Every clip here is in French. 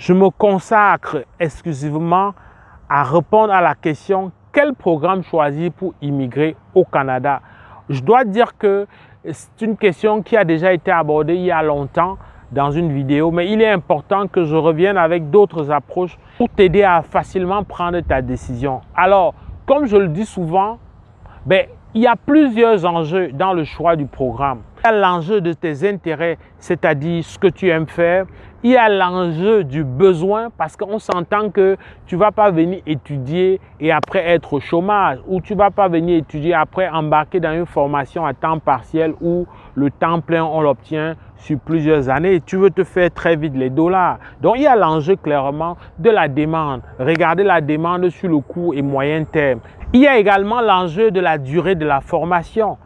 je me consacre exclusivement à répondre à la question quel programme choisir pour immigrer au Canada. Je dois dire que c'est une question qui a déjà été abordée il y a longtemps dans une vidéo, mais il est important que je revienne avec d'autres approches pour t'aider à facilement prendre ta décision. Alors, comme je le dis souvent, il y a plusieurs enjeux dans le choix du programme. Il y a l'enjeu de tes intérêts, c'est-à-dire ce que tu aimes faire. Il y a l'enjeu du besoin, parce qu'on s'entend que tu ne vas pas venir étudier et après être au chômage, ou tu ne vas pas venir étudier après embarquer dans une formation à temps partiel où le temps plein, on l'obtient sur plusieurs années. Tu veux te faire très vite les dollars. Donc, il y a l'enjeu clairement de la demande. Regardez la demande sur le court et moyen terme. Il y a également l'enjeu de la durée de la formation.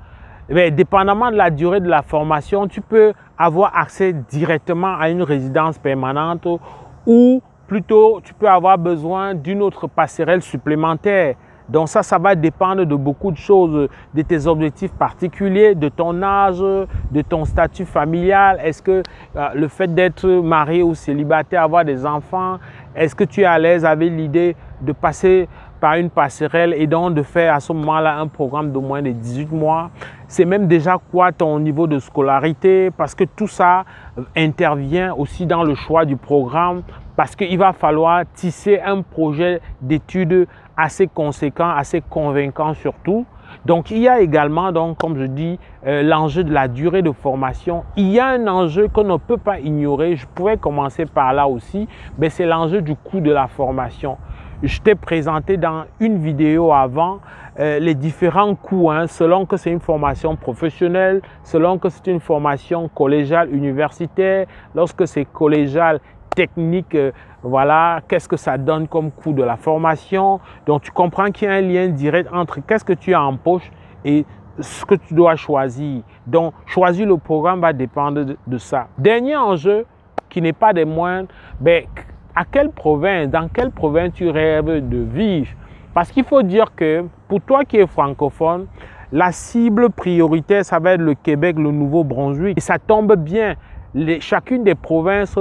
Mais dépendamment de la durée de la formation, tu peux avoir accès directement à une résidence permanente ou plutôt tu peux avoir besoin d'une autre passerelle supplémentaire. Donc ça va dépendre de beaucoup de choses, de tes objectifs particuliers, de ton âge, de ton statut familial. Est-ce que le fait d'être marié ou célibataire, avoir des enfants, est-ce que tu es à l'aise avec l'idée de passer par une passerelle et donc de faire à ce moment-là un programme de moins de 18 mois? C'est même déjà quoi ton niveau de scolarité, parce que tout ça intervient aussi dans le choix du programme, parce qu'il va falloir tisser un projet d'études assez conséquent, assez convaincant surtout. Donc, il y a également, donc, comme je dis, l'enjeu de la durée de formation. Il y a un enjeu qu'on ne peut pas ignorer. Je pourrais commencer par là aussi, mais c'est l'enjeu du coût de la formation. Je t'ai présenté dans une vidéo avant les différents coûts, selon que c'est une formation professionnelle, selon que c'est une formation collégiale universitaire, lorsque c'est collégial technique, voilà, qu'est-ce que ça donne comme coût de la formation. Donc, tu comprends qu'il y a un lien direct entre qu'est-ce que tu as en poche et ce que tu dois choisir. Donc, choisir le programme va dépendre de ça. Dernier enjeu, qui n'est pas des moindres, à quelle province, dans quelle province tu rêves de vivre? Parce qu'il faut dire que pour toi qui es francophone, la cible prioritaire, ça va être le Québec, le Nouveau-Brunswick. Et ça tombe bien. Chacune des provinces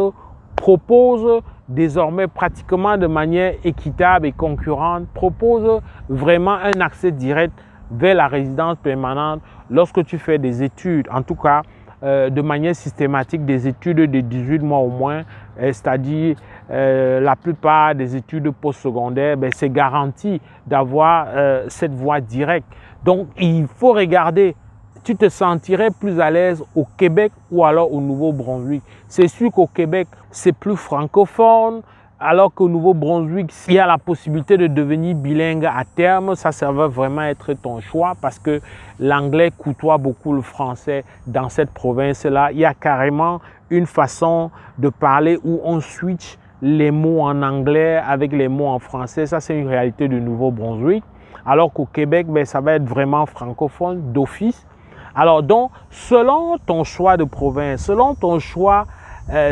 propose désormais pratiquement de manière équitable et concurrente, propose vraiment un accès direct vers la résidence permanente lorsque tu fais des études, en tout cas de manière systématique des études de 18 mois au moins, c'est-à-dire la plupart des études postsecondaires, c'est garanti d'avoir cette voie directe. Donc, il faut regarder, tu te sentirais plus à l'aise au Québec ou alors au Nouveau-Brunswick. C'est sûr qu'au Québec, c'est plus francophone, alors qu'au Nouveau-Brunswick, il y a la possibilité de devenir bilingue à terme. Ça va vraiment être ton choix parce que l'anglais côtoie beaucoup le français dans cette province-là. Il y a carrément une façon de parler où on switch les mots en anglais avec les mots en français. Ça, c'est une réalité du Nouveau-Brunswick. Alors qu'au Québec, ça va être vraiment francophone d'office. Alors donc, selon ton choix de province, selon ton choix,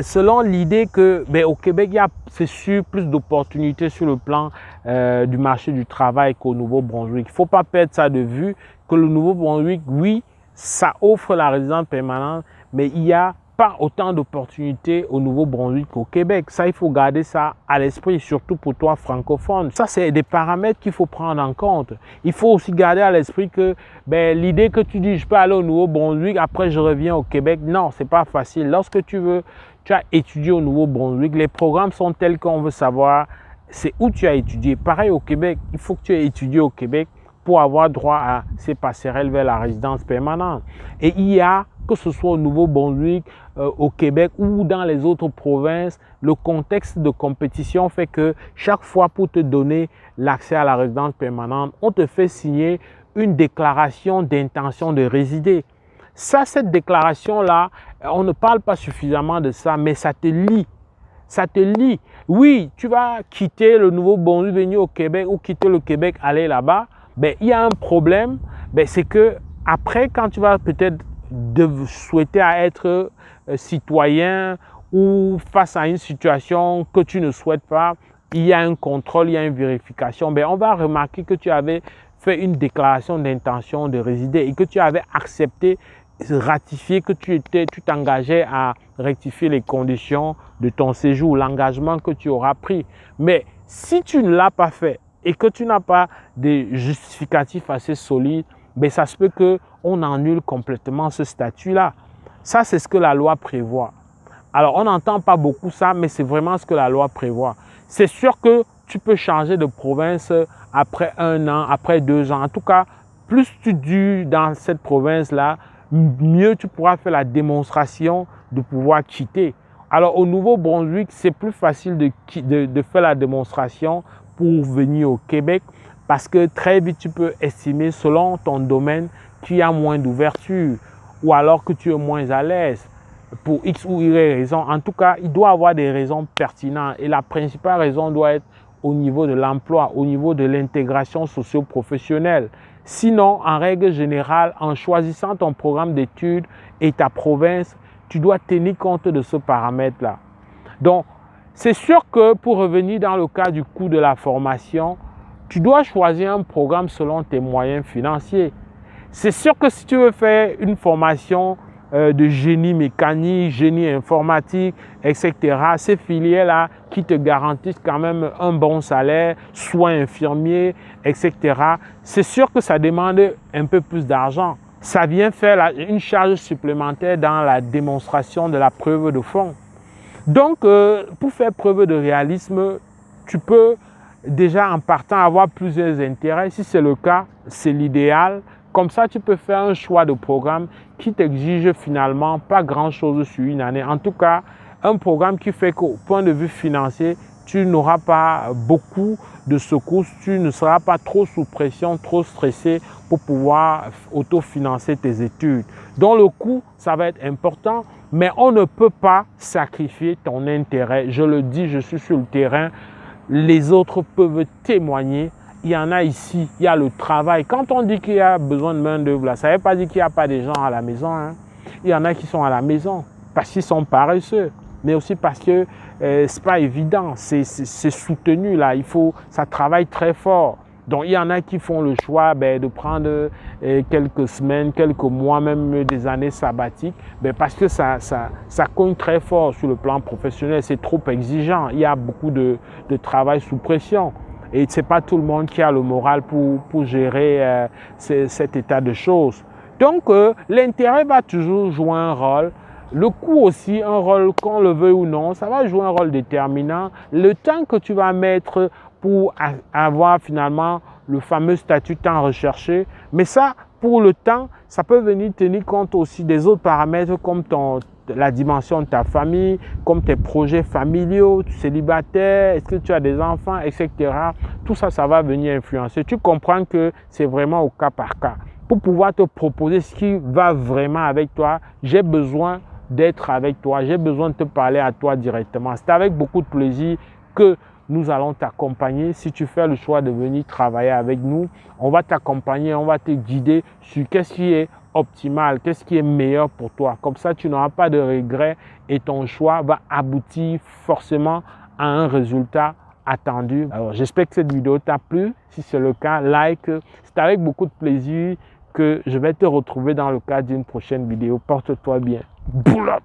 selon l'idée que au Québec, il y a, c'est sûr, plus d'opportunités sur le plan du marché du travail qu'au Nouveau-Brunswick. Il ne faut pas perdre ça de vue que le Nouveau-Brunswick, oui, ça offre la résidence permanente, mais il y a pas autant d'opportunités au Nouveau-Brunswick qu'au Québec. Ça, il faut garder ça à l'esprit, surtout pour toi francophone. Ça, c'est des paramètres qu'il faut prendre en compte. Il faut aussi garder à l'esprit que l'idée que tu dis, je peux aller au Nouveau-Brunswick, après je reviens au Québec. Non, c'est pas facile. Lorsque tu as étudié au Nouveau-Brunswick, les programmes sont tels qu'on veut savoir c'est où tu as étudié. Pareil au Québec, il faut que tu aies étudié au Québec pour avoir droit à ces passerelles vers la résidence permanente. Et il y a, que ce soit au Nouveau-Brunswick, au Québec ou dans les autres provinces, le contexte de compétition fait que chaque fois pour te donner l'accès à la résidence permanente, on te fait signer une déclaration d'intention de résider. Ça, cette déclaration-là, on ne parle pas suffisamment de ça, mais ça te lie. Ça te lie. Oui, tu vas quitter le Nouveau-Brunswick, venir au Québec ou quitter le Québec, aller là-bas. Il y a un problème, c'est que après, quand tu vas peut-être souhaiter à être citoyen ou face à une situation que tu ne souhaites pas, il y a un contrôle, il y a une vérification. On va remarquer que tu avais fait une déclaration d'intention de résider et que tu avais accepté, ratifié que tu t'engageais à rectifier les conditions de ton séjour, l'engagement que tu auras pris. Mais si tu ne l'as pas fait et que tu n'as pas de justificatifs assez solides, ben ça se peut qu'on annule complètement ce statut-là. Ça, c'est ce que la loi prévoit. Alors, on n'entend pas beaucoup ça, mais c'est vraiment ce que la loi prévoit. C'est sûr que tu peux changer de province après 1 an, après 2 ans. En tout cas, plus tu dures dans cette province-là, mieux tu pourras faire la démonstration de pouvoir quitter. Alors, au Nouveau-Brunswick, c'est plus facile de faire la démonstration pour venir au Québec parce que très vite, tu peux estimer selon ton domaine qu'il y a moins d'ouverture ou alors que tu es moins à l'aise. Pour X ou Y raison. En tout cas, il doit y avoir des raisons pertinentes et la principale raison doit être au niveau de l'emploi, au niveau de l'intégration socio-professionnelle. Sinon, en règle générale, en choisissant ton programme d'études et ta province, tu dois tenir compte de ce paramètre-là. Donc, c'est sûr que pour revenir dans le cas du coût de la formation, tu dois choisir un programme selon tes moyens financiers. C'est sûr que si tu veux faire une formation de génie mécanique, génie informatique, etc. Ces filières-là qui te garantissent quand même un bon salaire, soins infirmiers, etc. C'est sûr que ça demande un peu plus d'argent. Ça vient faire une charge supplémentaire dans la démonstration de la preuve de fond. Donc, pour faire preuve de réalisme, tu peux déjà en partant avoir plusieurs intérêts. Si c'est le cas, c'est l'idéal. Comme ça, tu peux faire un choix de programme qui t'exige finalement pas grand-chose sur une année. En tout cas, un programme qui fait qu'au point de vue financier, tu n'auras pas beaucoup de secousses, tu ne seras pas trop sous pression, trop stressé pour pouvoir autofinancer tes études. Donc le coût, ça va être important, mais on ne peut pas sacrifier ton intérêt. Je le dis, je suis sur le terrain, les autres peuvent témoigner. Il y en a ici, il y a le travail. Quand on dit qu'il y a besoin de main-d'œuvre, ça ne veut pas dire qu'il n'y a pas des gens à la maison. Hein. Il y en a qui sont à la maison parce qu'ils sont paresseux, mais aussi parce que ce n'est pas évident, c'est soutenu là. Ça travaille très fort. Donc il y en a qui font le choix de prendre quelques semaines, quelques mois, même des années sabbatiques, parce que ça cogne très fort sur le plan professionnel. C'est trop exigeant. Il y a beaucoup de travail sous pression. Et ce n'est pas tout le monde qui a le moral pour gérer cet état de choses. Donc, l'intérêt va toujours jouer un rôle. Le coût aussi, un rôle, qu'on le veuille ou non, ça va jouer un rôle déterminant. Le temps que tu vas mettre pour avoir finalement le fameux statut tant recherché. Mais ça, pour le temps, ça peut venir tenir compte aussi des autres paramètres comme la dimension de ta famille, comme tes projets familiaux, tu es célibataire, est-ce que tu as des enfants, etc. Tout ça, ça va venir influencer. Tu comprends que c'est vraiment au cas par cas. Pour pouvoir te proposer ce qui va vraiment avec toi, j'ai besoin d'être avec toi, j'ai besoin de te parler à toi directement. C'est avec beaucoup de plaisir que nous allons t'accompagner. Si tu fais le choix de venir travailler avec nous, on va t'accompagner, on va te guider sur qu'est-ce qui est optimal, qu'est-ce qui est meilleur pour toi. Comme ça, tu n'auras pas de regrets et ton choix va aboutir forcément à un résultat attendu. Alors, j'espère que cette vidéo t'a plu. Si c'est le cas, like. C'est avec beaucoup de plaisir que je vais te retrouver dans le cadre d'une prochaine vidéo. Porte-toi bien. Boulot!